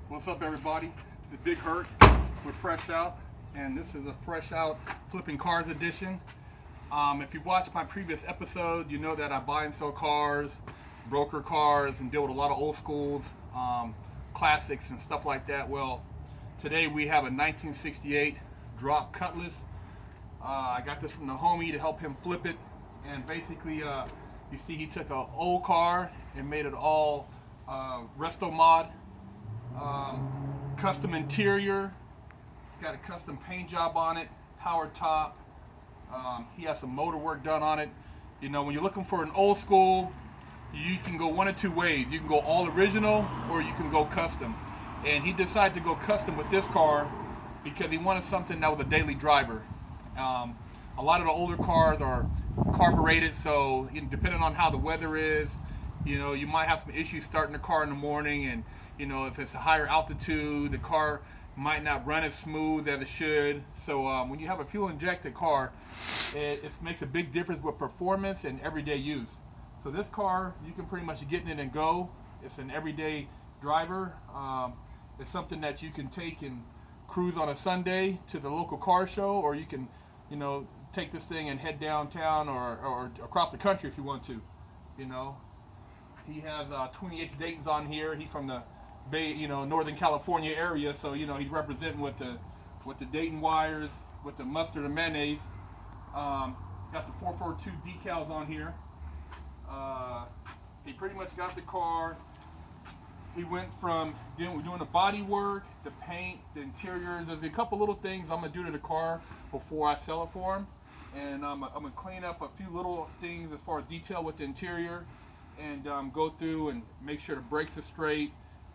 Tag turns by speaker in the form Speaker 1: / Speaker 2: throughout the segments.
Speaker 1: What's up, everybody? This is Big Herc with Fresh Out, and this is a Fresh Out Flipping Cars edition. If you watched my previous episode, you know that I buy and sell cars, broker cars, and deal with a lot of old schools, classics, and stuff like that. Well, today we have a 1968 drop Cutlass. I got this from the homie to help him flip it, and basically, you see he took an old car and made it all resto mod. Custom interior. It's got a custom paint job on it, power top. He has some motor work done on it. You know, when you're looking for an old school, you can go one of two ways. You can go all original or you can go custom. And he decided to go custom with this car because he wanted something that was a daily driver. A lot of the older cars are carbureted, so depending on how the weather is, you know, you might have some issues starting the car in the morning, and you know, if it's a higher altitude, the car might not run as smooth as it should. So when you have a fuel injected car, it makes a big difference with performance and everyday use. So this car, you can pretty much get in it and go. It's an everyday driver. It's something that you can take and cruise on a Sunday to the local car show, or you can, you know, take this thing and head downtown or across the country if you want to, you know. He has 28 Dayton's on here. He's from the Bay, you know, Northern California area, so you know he's representing with the Dayton wires, with the mustard and mayonnaise. Got the 442 decals on here. He pretty much got the car. He went from doing the body work, the paint, the interior. There's a couple little things I'm gonna do to the car before I sell it for him, and I'm gonna clean up a few little things as far as detail with the interior, and go through and make sure the brakes are straight,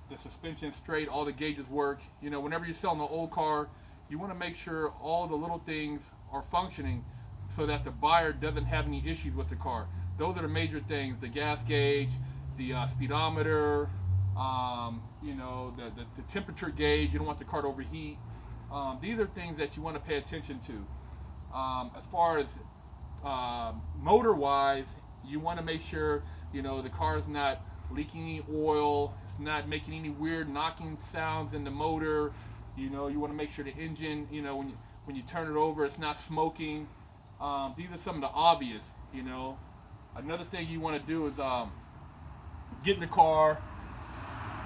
Speaker 1: the suspension straight, all the gauges work. You know, whenever you're selling an old car, you want to make sure all the little things are functioning so that the buyer doesn't have any issues with the car. Those are the major things: the gas gauge, the speedometer, you know, the temperature gauge. You don't want the car to overheat. These are things that you want to pay attention to. As far as motor-wise, you want to make sure, you know, the car is not leaking any oil, it's not making any weird knocking sounds in the motor. You know, you want to make sure the engine, you know, when you turn it over, it's not smoking. These are some of the obvious, you know. Another thing you want to do is get in the car,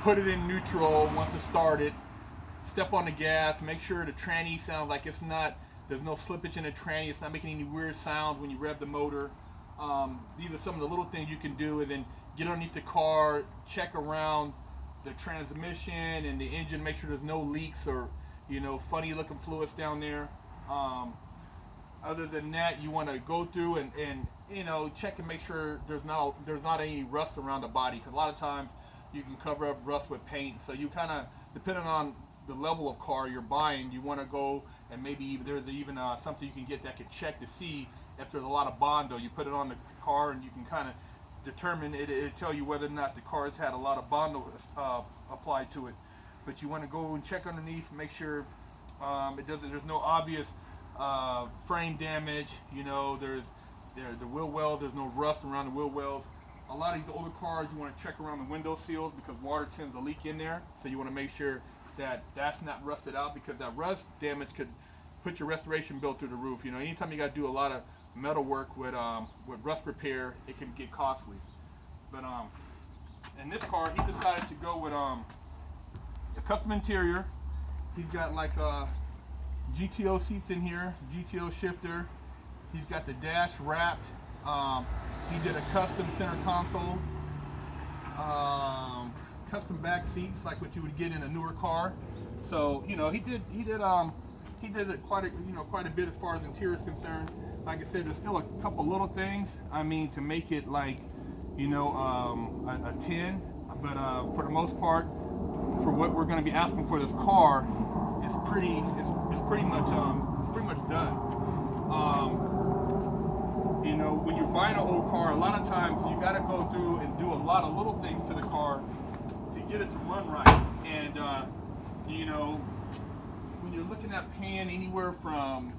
Speaker 1: put it in neutral once it's started, step on the gas, make sure the tranny sounds like it's not, there's no slippage in the tranny, it's not making any weird sounds when you rev the motor. These are some of the little things you can do, and then get underneath the car, check around the transmission and the engine, make sure there's no leaks or, you know, funny looking fluids down there. Other than that, you want to go through and you know, check and make sure there's not any rust around the body, because a lot of times you can cover up rust with paint. So you kind of, depending on the level of car you're buying, you want to go and maybe there's even something you can get that can check to see if there's a lot of Bondo. You put it on the car and you can kind of determine it. It'll tell you whether or not the car has had a lot of Bondo applied to it. But you want to go and check underneath, make sure there's no obvious frame damage. You know, the wheel wells, there's no rust around the wheel wells. A lot of these older cars, you want to check around the window seals because water tends to leak in there. So you want to make sure that that's not rusted out, because that rust damage could put your restoration bill through the roof. You know, anytime you got to do a lot of metal work with rust repair, it can get costly. But in this car, he decided to go with a custom interior. He's got like GTO seats in here, GTO shifter. He's got the dash wrapped. He did a custom center console, custom back seats like what you would get in a newer car. So you know, he did quite a bit as far as interior is concerned. Like I said, there's still a couple little things, I mean, to make it like, you know, a 10, but for the most part, for what we're going to be asking for this car, it's pretty much done. You know, when you're buying an old car, a lot of times you got to go through and do a lot of little things to the car to get it to run right. And you know, when you're looking at paying anywhere from,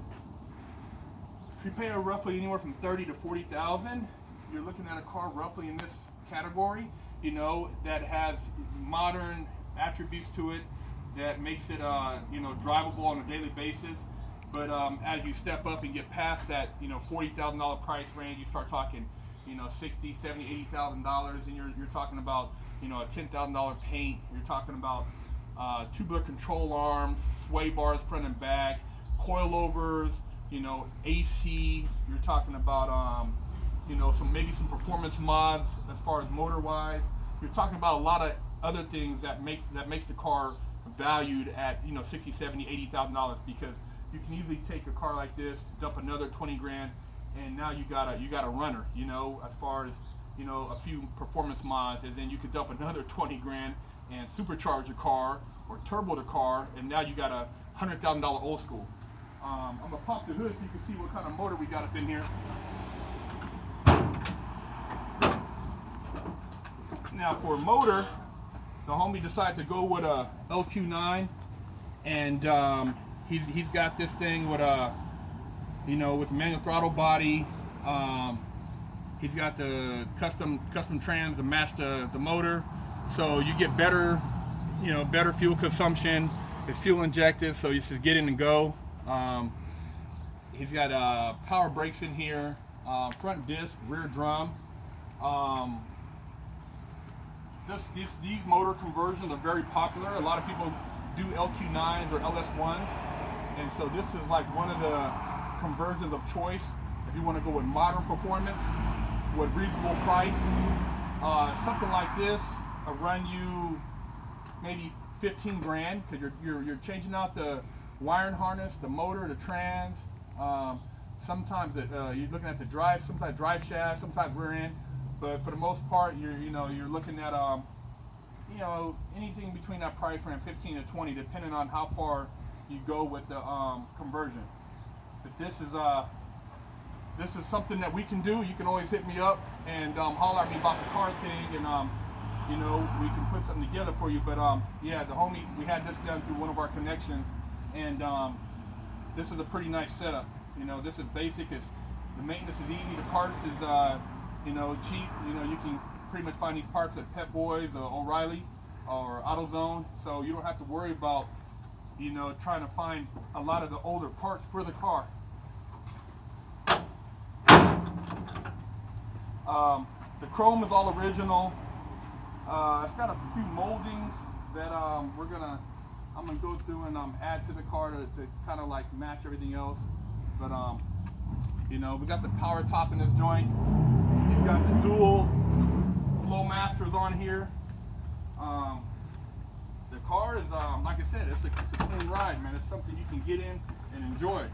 Speaker 1: if you're paying roughly anywhere from 30 to 40,000, you're looking at a car roughly in this category, you know, that has modern attributes to it that makes it drivable on a daily basis. But as you step up and get past that $40,000 price range, you start talking $60,000, $70,000, $80,000, and you're talking about a $10,000 paint. You're talking about tubular control arms, sway bars front and back, coilovers, AC. You're talking about maybe some performance mods as far as motor wise. You're talking about a lot of other things that makes the car valued at $60,000, $70,000, $80,000, because you can easily take a car like this, dump another 20 grand, and now you got a runner, as far as a few performance mods, and then you could dump another 20 grand and supercharge a car or turbo the car, and now you got a $100,000 old school. I'm gonna pop the hood so you can see what kind of motor we got up in here. Now for a motor, the homie decided to go with a LQ9, and he's got this thing with a with manual throttle body. He's got the custom trans to match the motor, so you get better fuel consumption. It's fuel injected, so you just get in and go. He's got power brakes in here, front disc, rear drum. These motor conversions are very popular. A lot of people do LQ9s or LS1s, and so this is like one of the conversions of choice if you want to go with modern performance with reasonable price. Something like this will run you maybe 15 grand, because you're changing out the wiring harness, the motor, the trans. Sometimes you're looking at the drive, sometimes drive shaft, sometimes rear end. But for the most part, you're looking at anything between that price range, 15 to 20, depending on how far you go with the conversion. But this is something that we can do. You can always hit me up and holler at me about the car thing, and we can put something together for you. But yeah, the homie, we had this done through one of our connections, and this is a pretty nice setup. This is basic. The maintenance is easy. The parts is cheap. You can pretty much find these parts at Pep Boys or O'Reilly or AutoZone, so you don't have to worry about trying to find a lot of the older parts for the car. The chrome is all original. It's got a few moldings that I'm gonna go through and add to the car to kind of like match everything else. But we got the power top in this joint. He's got the dual flow masters on here. The car is like I said, it's a clean ride, man. It's something you can get in and enjoy.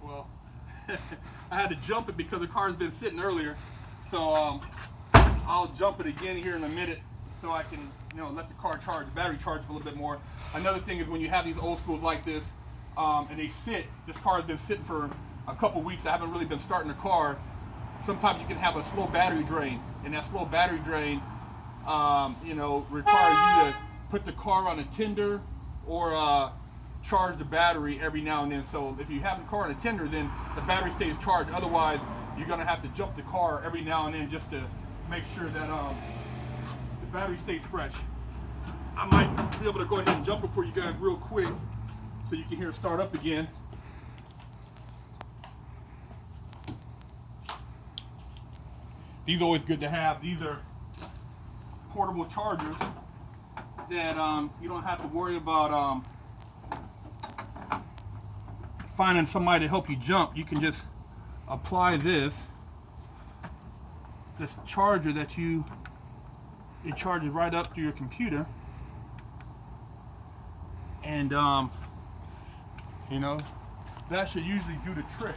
Speaker 1: Well, I had to jump it because the car's been sitting earlier, so I'll jump it again here in a minute so I can let the car charge, the battery charge a little bit more. Another thing is when you have these old schools like this, and they sit, this car has been sitting for a couple weeks, I haven't really been starting the car. Sometimes you can have a slow battery drain, and that slow battery drain requires you to put the car on a tender or charge the battery every now and then. So if you have the car on a tender, then the battery stays charged. Otherwise, you're gonna have to jump the car every now and then just to make sure that the battery stays fresh. I might be able to go ahead and jump it for you guys real quick so you can hear it start up again. These are always good to have. These are portable chargers that you don't have to worry about finding somebody to help you jump. You can just apply this charger that it charges right up to your computer, and that should usually do the trick.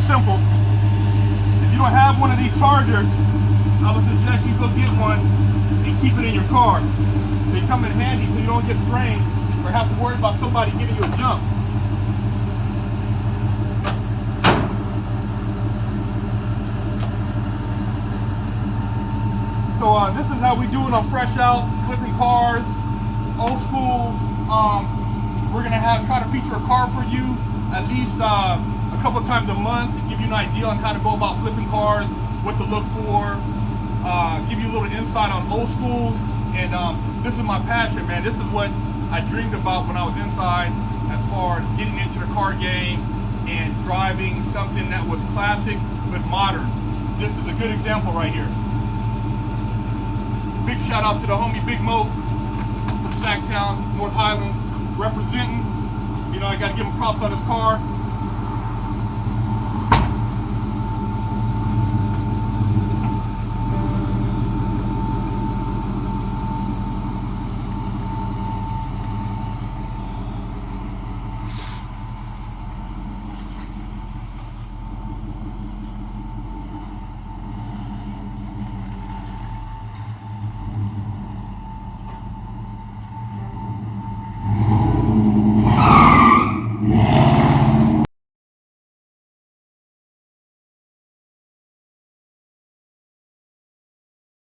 Speaker 1: Simple. If you don't have one of these chargers, I would suggest you go get one and keep it in your car. They come in handy so you don't get sprained or have to worry about somebody giving you a jump. So this is how we do it on Fresh Out, clipping cars, old school. We're gonna try to feature a car for you at least a couple of times a month to give you an idea on how to go about flipping cars, what to look for, give you a little insight on old schools. And this is my passion, man. This is what I dreamed about when I was inside, as far as getting into the car game and driving something that was classic but modern. This is a good example right here. Big shout out to the homie Big Mo, Sacktown, North Highlands, representing. You know, I got to give him props on his car.